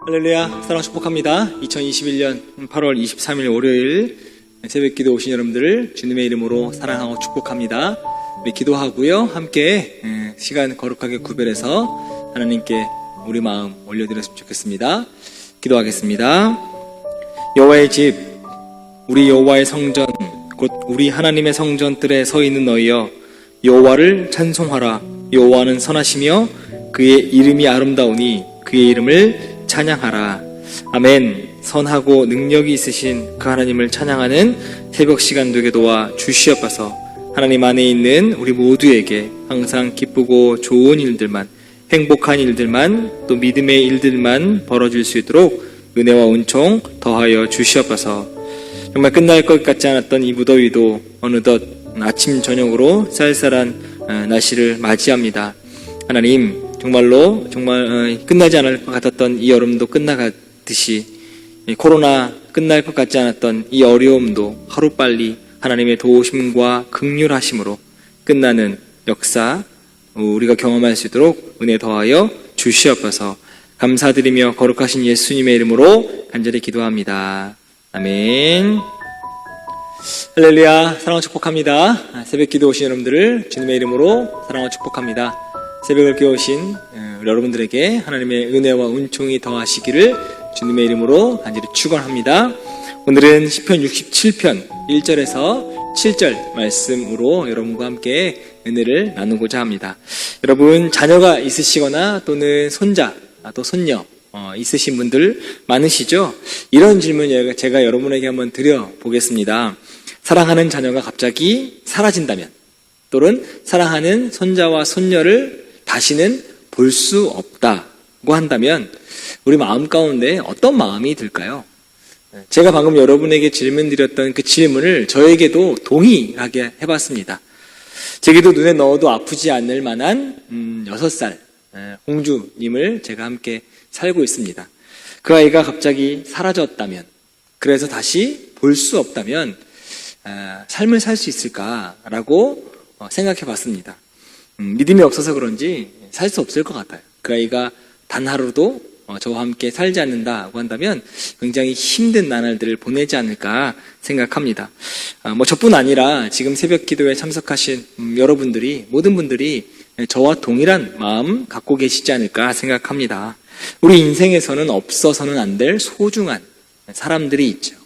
할렐루야, 사랑 축복합니다. 2021년 8월 23일 월요일 새벽기도 오신 여러분들을 주님의 이름으로 사랑하고 축복합니다. 우리 기도하고요, 함께 시간 거룩하게 구별해서 하나님께 우리 마음 올려드렸으면 좋겠습니다. 기도하겠습니다. 여호와의 집, 우리 여호와의 성전, 곧 우리 하나님의 성전들에 서 있는 너희여, 여호와를 찬송하라. 여호와는 선하시며 그의 이름이 아름다우니 그의 이름을 찬양하라. 아멘. 선하고 능력이 있으신 그 하나님을 찬양하는 새벽 시간 되게 도와 주시옵소서. 하나님 안에 있는 우리 모두에게 항상 기쁘고 좋은 일들만, 행복한 일들만, 또 믿음의 일들만 벌어질 수 있도록 은혜와 은총 더하여 주시옵소서. 정말 끝날 것 같지 않았던 이 무더위도 어느덧 아침 저녁으로 쌀쌀한 날씨를 맞이합니다. 하나님, 정말 끝나지 않을 것 같았던 이 여름도 끝나가듯이 코로나 끝날 것 같지 않았던 이 어려움도 하루빨리 하나님의 도우심과 긍휼하심으로 끝나는 역사 우리가 경험할 수 있도록 은혜 더하여 주시옵소서. 감사드리며 거룩하신 예수님의 이름으로 간절히 기도합니다. 아멘. 할렐루야, 사랑과 축복합니다. 새벽 기도 오신 여러분들을 주님의 이름으로 사랑과 축복합니다. 새벽을 깨우신 여러분들에게 하나님의 은혜와 은총이 더하시기를 주님의 이름으로 간절히 축원합니다. 오늘은 시편 67편 1절에서 7절 말씀으로 여러분과 함께 은혜를 나누고자 합니다. 여러분, 자녀가 있으시거나 또는 손자, 또 손녀 있으신 분들 많으시죠? 이런 질문 제가 여러분에게 한번 드려보겠습니다. 사랑하는 자녀가 갑자기 사라진다면, 또는 사랑하는 손자와 손녀를 다시는 볼 수 없다고 한다면 우리 마음 가운데 어떤 마음이 들까요? 제가 방금 여러분에게 질문 드렸던 그 질문을 저에게도 동일하게 해봤습니다. 제게도 눈에 넣어도 아프지 않을 만한 6살 홍주님을 제가 함께 살고 있습니다. 그 아이가 갑자기 사라졌다면, 그래서 다시 볼 수 없다면 삶을 살 수 있을까라고 생각해 봤습니다. 믿음이 없어서 그런지 살 수 없을 것 같아요. 그 아이가 단 하루도 저와 함께 살지 않는다고 한다면 굉장히 힘든 나날들을 보내지 않을까 생각합니다. 저뿐 아니라 지금 새벽 기도에 참석하신 여러분들이, 모든 분들이 저와 동일한 마음 갖고 계시지 않을까 생각합니다. 우리 인생에서는 없어서는 안 될 소중한 사람들이 있죠.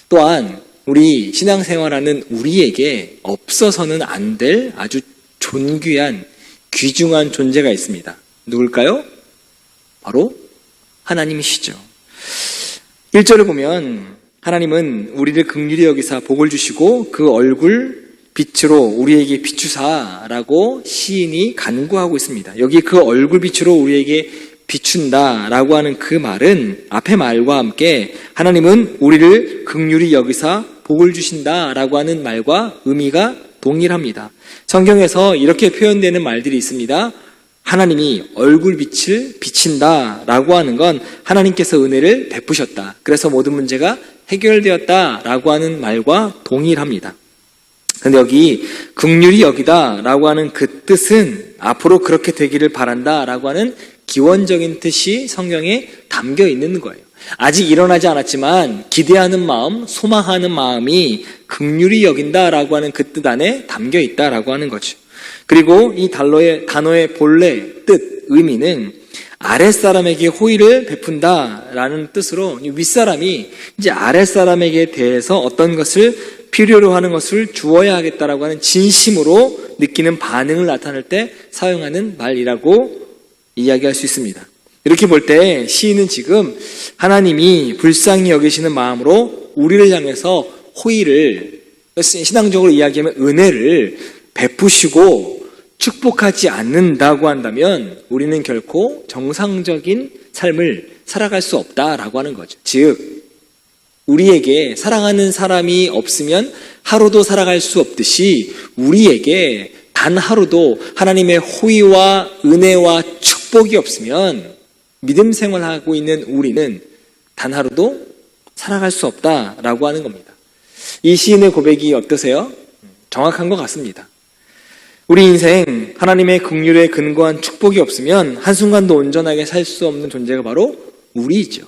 또한 우리 신앙생활하는 우리에게 없어서는 안 될 아주 존귀한 귀중한 존재가 있습니다. 누굴까요? 바로 하나님이시죠. 1절을 보면 하나님은 우리를 긍휼히 여기사 복을 주시고 그 얼굴 빛으로 우리에게 비추사라고 시인이 간구하고 있습니다. 여기 그 얼굴 빛으로 우리에게 비춘다라고 하는 그 말은 앞의 말과 함께 하나님은 우리를 긍휼히 여기사 복을 주신다라고 하는 말과 의미가 동일합니다. 성경에서 이렇게 표현되는 말들이 있습니다. 하나님이 얼굴빛을 비친다라고 하는 건 하나님께서 은혜를 베푸셨다, 그래서 모든 문제가 해결되었다라고 하는 말과 동일합니다. 그런데 여기 긍휼히 여기다라고 하는 그 뜻은 앞으로 그렇게 되기를 바란다라고 하는 기원적인 뜻이 성경에 담겨 있는 거예요. 아직 일어나지 않았지만 기대하는 마음, 소망하는 마음이 긍휼히 여긴다라고 하는 그 뜻 안에 담겨 있다라고 하는 거죠. 그리고 이 단어의 본래 뜻, 의미는 아랫사람에게 호의를 베푼다라는 뜻으로 윗사람이 이제 아랫사람에게 대해서 어떤 것을 필요로 하는 것을 주어야 하겠다라고 하는 진심으로 느끼는 반응을 나타낼 때 사용하는 말이라고 이야기할 수 있습니다. 이렇게 볼 때 시인은 지금 하나님이 불쌍히 여기시는 마음으로 우리를 향해서 호의를, 신앙적으로 이야기하면 은혜를 베푸시고 축복하지 않는다고 한다면 우리는 결코 정상적인 삶을 살아갈 수 없다라고 하는 거죠. 즉, 우리에게 사랑하는 사람이 없으면 하루도 살아갈 수 없듯이 우리에게 단 하루도 하나님의 호의와 은혜와 축복이 없으면 믿음 생활하고 있는 우리는 단 하루도 살아갈 수 없다라고 하는 겁니다. 이 시인의 고백이 어떠세요? 정확한 것 같습니다. 우리 인생 하나님의 긍휼에 근거한 축복이 없으면 한순간도 온전하게 살 수 없는 존재가 바로 우리죠.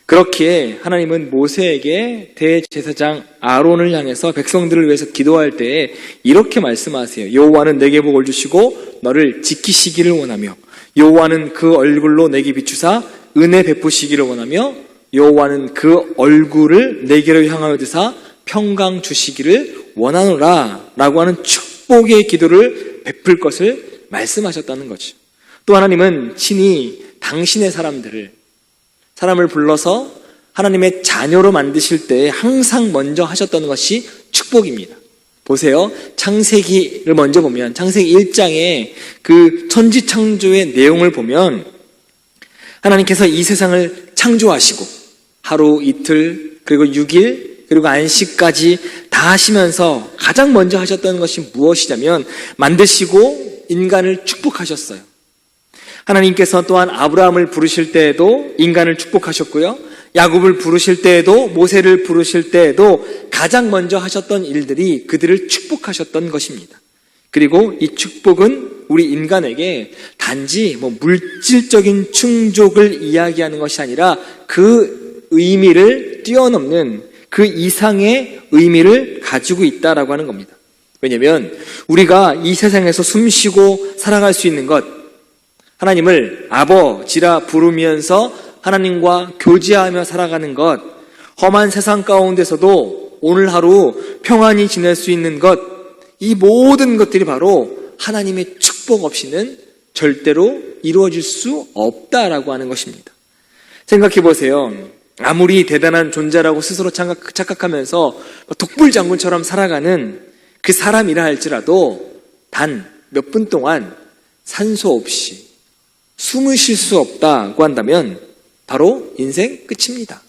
그렇기에 하나님은 모세에게 대제사장 아론을 향해서 백성들을 위해서 기도할 때에 이렇게 말씀하세요. 여호와는 내게 복을 주시고 너를 지키시기를 원하며 여호와는 그 얼굴로 내게 비추사 은혜 베푸시기를 원하며 여호와는 그 얼굴을 내게로 향하여 드사 평강 주시기를 원하노라 라고 하는 축복의 기도를 베풀 것을 말씀하셨다는 거죠. 또 하나님은 친히 당신의 사람을 불러서 하나님의 자녀로 만드실 때 항상 먼저 하셨던 것이 축복입니다. 보세요. 창세기를 먼저 보면 창세기 1장에 그 천지창조의 내용을 보면 하나님께서 이 세상을 창조하시고 하루 이틀 그리고 6일 그리고 안식까지 다 하시면서 가장 먼저 하셨던 것이 무엇이냐면 만드시고 인간을 축복하셨어요. 하나님께서 또한 아브라함을 부르실 때에도 인간을 축복하셨고요. 야곱을 부르실 때에도 모세를 부르실 때에도 가장 먼저 하셨던 일들이 그들을 축복하셨던 것입니다. 그리고 이 축복은 우리 인간에게 단지 물질적인 충족을 이야기하는 것이 아니라 그 의미를 뛰어넘는 그 이상의 의미를 가지고 있다라고 하는 겁니다. 왜냐하면 우리가 이 세상에서 숨쉬고 살아갈 수 있는 것, 하나님을 아버지라 부르면서 하나님과 교제하며 살아가는 것, 험한 세상 가운데서도 오늘 하루 평안히 지낼 수 있는 것, 이 모든 것들이 바로 하나님의 축복 없이는 절대로 이루어질 수 없다라고 하는 것입니다. 생각해 보세요. 아무리 대단한 존재라고 스스로 착각하면서 독불장군처럼 살아가는 그 사람이라 할지라도 단 몇 분 동안 산소 없이 숨을 쉴 수 없다고 한다면 바로 인생 끝입니다.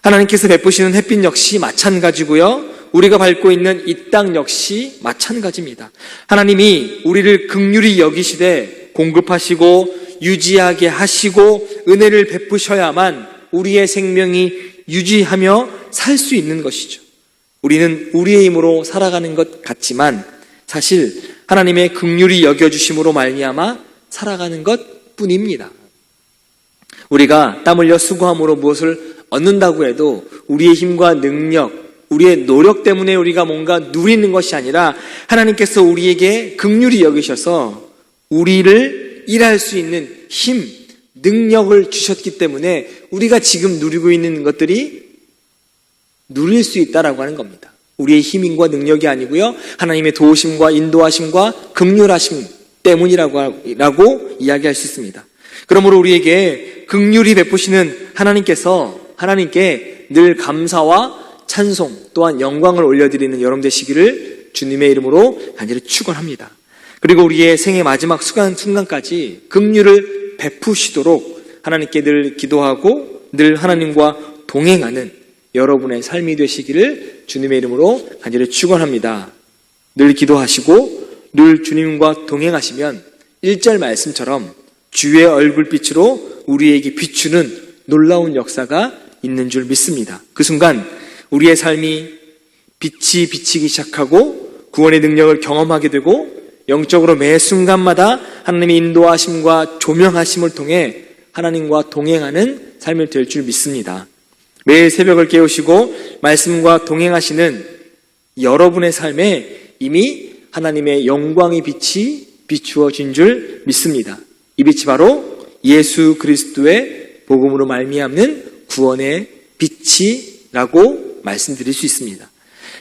하나님께서 베푸시는 햇빛 역시 마찬가지고요. 우리가 밟고 있는 이 땅 역시 마찬가지입니다. 하나님이 우리를 긍휼히 여기시되 공급하시고 유지하게 하시고 은혜를 베푸셔야만 우리의 생명이 유지하며 살 수 있는 것이죠. 우리는 우리의 힘으로 살아가는 것 같지만 사실 하나님의 긍휼히 여겨주심으로 말미암아 살아가는 것 뿐입니다. 우리가 땀 흘려 수고함으로 무엇을 얻는다고 해도 우리의 힘과 능력, 우리의 노력 때문에 우리가 뭔가 누리는 것이 아니라 하나님께서 우리에게 긍휼히 여기셔서 우리를 일할 수 있는 힘, 능력을 주셨기 때문에 우리가 지금 누리고 있는 것들이 누릴 수 있다라고 하는 겁니다. 우리의 힘과 능력이 아니고요. 하나님의 도우심과 인도하심과 긍휼하심 때문이라고 이야기할 수 있습니다. 그러므로 우리에게 긍휼히 베푸시는 하나님께 늘 감사와 찬송 또한 영광을 올려드리는 여러분 되시기를 주님의 이름으로 간절히 축원합니다. 그리고 우리의 생의 마지막 순간까지 긍휼을 베푸시도록 하나님께 늘 기도하고 늘 하나님과 동행하는 여러분의 삶이 되시기를 주님의 이름으로 간절히 축원합니다. 늘 기도하시고 늘 주님과 동행하시면 1절 말씀처럼 주의 얼굴빛으로 우리에게 비추는 놀라운 역사가 있는 줄 믿습니다. 그 순간 우리의 삶이 빛이 비치기 시작하고 구원의 능력을 경험하게 되고 영적으로 매 순간마다 하나님의 인도하심과 조명하심을 통해 하나님과 동행하는 삶이 될 줄 믿습니다. 매일 새벽을 깨우시고 말씀과 동행하시는 여러분의 삶에 이미 하나님의 영광의 빛이 비추어진 줄 믿습니다. 이 빛이 바로 예수 그리스도의 복음으로 말미암는 구원의 빛이라고 말씀드릴 수 있습니다.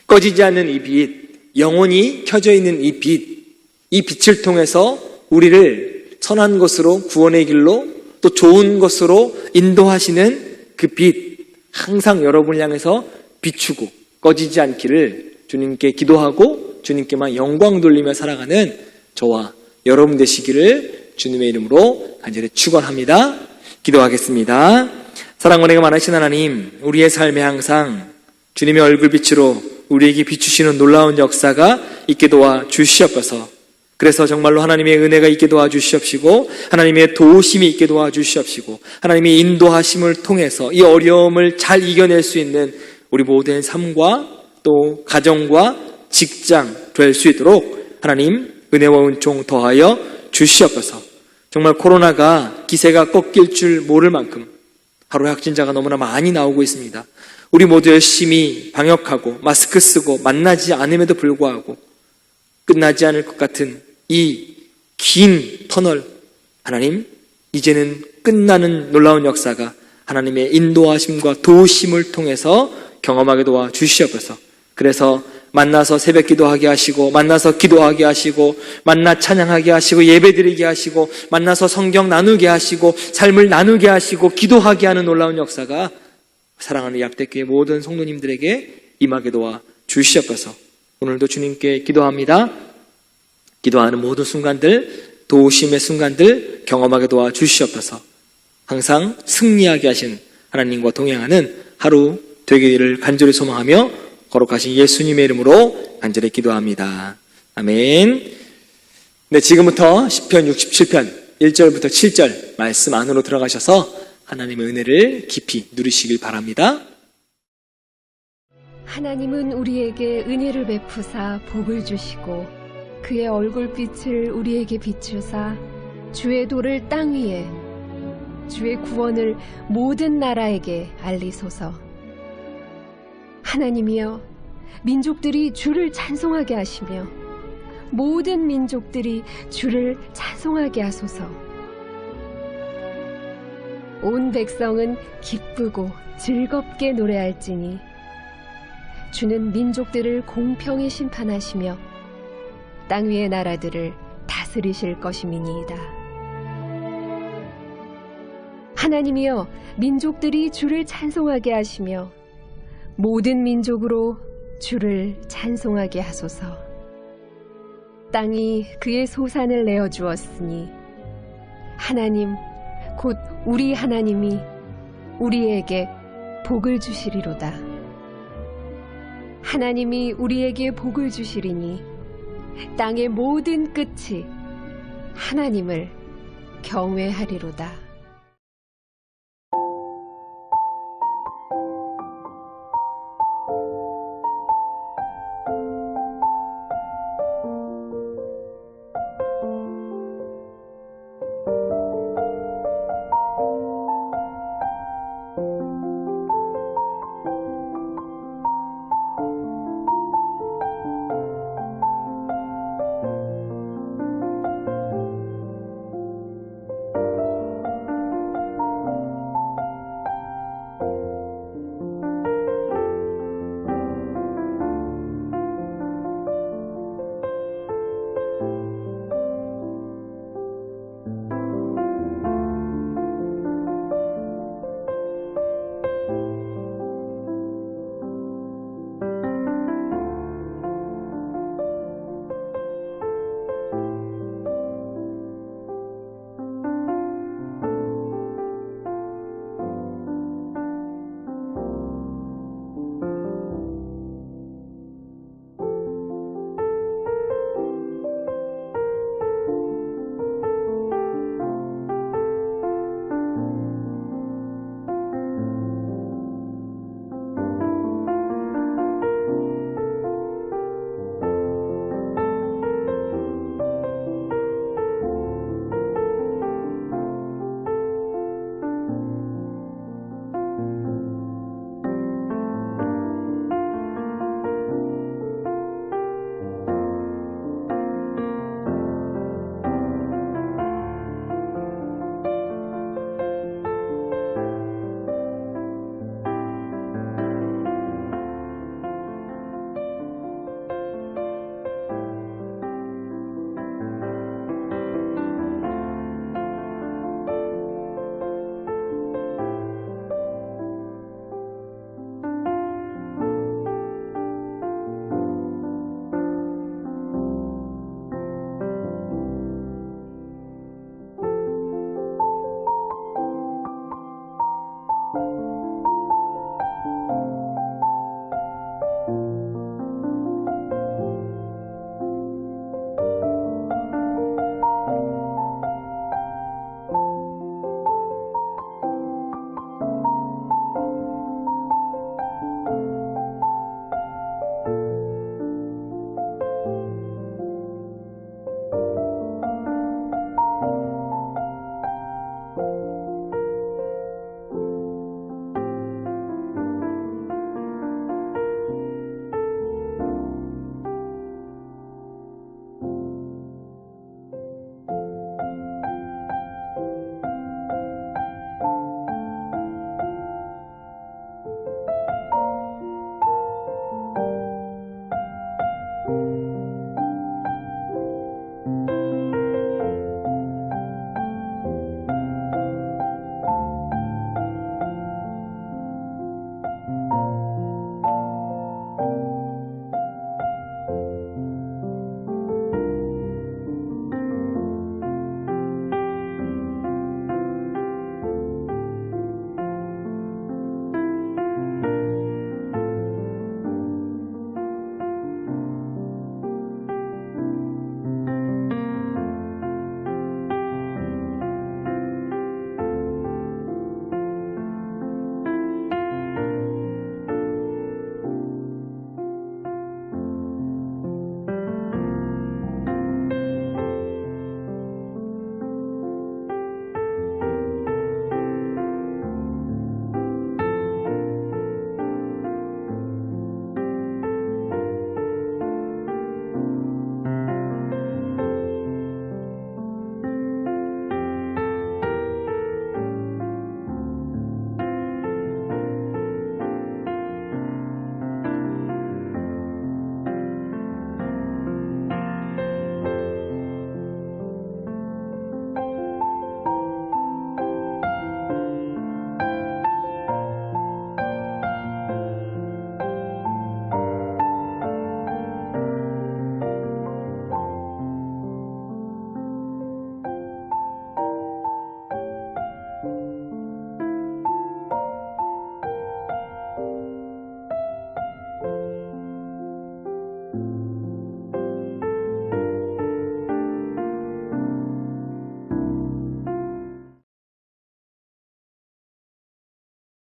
꺼지지 않는 이 빛, 영원히 켜져 있는 이 빛, 이 빛을 통해서 우리를 선한 것으로 구원의 길로 또 좋은 것으로 인도하시는 그 빛, 항상 여러분을 향해서 비추고 꺼지지 않기를 주님께 기도하고 주님께만 영광 돌리며 살아가는 저와 여러분 되시기를 주님의 이름으로 간절히 축원합니다. 기도하겠습니다. 사랑 은혜가 많으신 하나님, 우리의 삶에 항상 주님의 얼굴빛으로 우리에게 비추시는 놀라운 역사가 있게 도와 주시옵소서. 그래서 정말로 하나님의 은혜가 있게 도와주시옵시고 하나님의 도우심이 있게 도와주시옵시고 하나님의 인도하심을 통해서 이 어려움을 잘 이겨낼 수 있는 우리 모든 삶과 또 가정과 직장 될 수 있도록 하나님 은혜와 은총 더하여 주시옵소서. 정말 코로나가 기세가 꺾일 줄 모를 만큼 하루 확진자가 너무나 많이 나오고 있습니다. 우리 모두 열심히 방역하고 마스크 쓰고 만나지 않음에도 불구하고 끝나지 않을 것 같은 이 긴 터널, 하나님, 이제는 끝나는 놀라운 역사가 하나님의 인도하심과 도우심을 통해서 경험하게 도와 주시옵소서. 그래서 만나서 새벽 기도하게 하시고, 만나서 기도하게 하시고, 만나 찬양하게 하시고, 예배드리게 하시고, 만나서 성경 나누게 하시고, 삶을 나누게 하시고, 기도하게 하는 놀라운 역사가 사랑하는 약대교회 모든 성도님들에게 임하게 도와 주시옵소서. 오늘도 주님께 기도합니다. 기도하는 모든 순간들, 도우심의 순간들 경험하게 도와 주시옵소서. 항상 승리하게 하신 하나님과 동행하는 하루 되기를 간절히 소망하며 거룩하신 예수님의 이름으로 간절히 기도합니다. 아멘. 네, 지금부터 시편 67편 1절부터 7절 말씀 안으로 들어가셔서 하나님의 은혜를 깊이 누리시길 바랍니다. 하나님은 우리에게 은혜를 베푸사 복을 주시고 그의 얼굴빛을 우리에게 비추사 주의 도를 땅 위에 주의 구원을 모든 나라에게 알리소서. 하나님이여, 민족들이 주를 찬송하게 하시며 모든 민족들이 주를 찬송하게 하소서. 온 백성은 기쁘고 즐겁게 노래할지니 주는 민족들을 공평히 심판하시며 땅 위의 나라들을 다스리실 것임이니이다. 하나님이여, 민족들이 주를 찬송하게 하시며 모든 민족으로 주를 찬송하게 하소서. 땅이 그의 소산을 내어주었으니 하나님, 곧 우리 하나님이 우리에게 복을 주시리로다. 하나님이 우리에게 복을 주시리니 땅의 모든 끝이 하나님을 경외하리로다.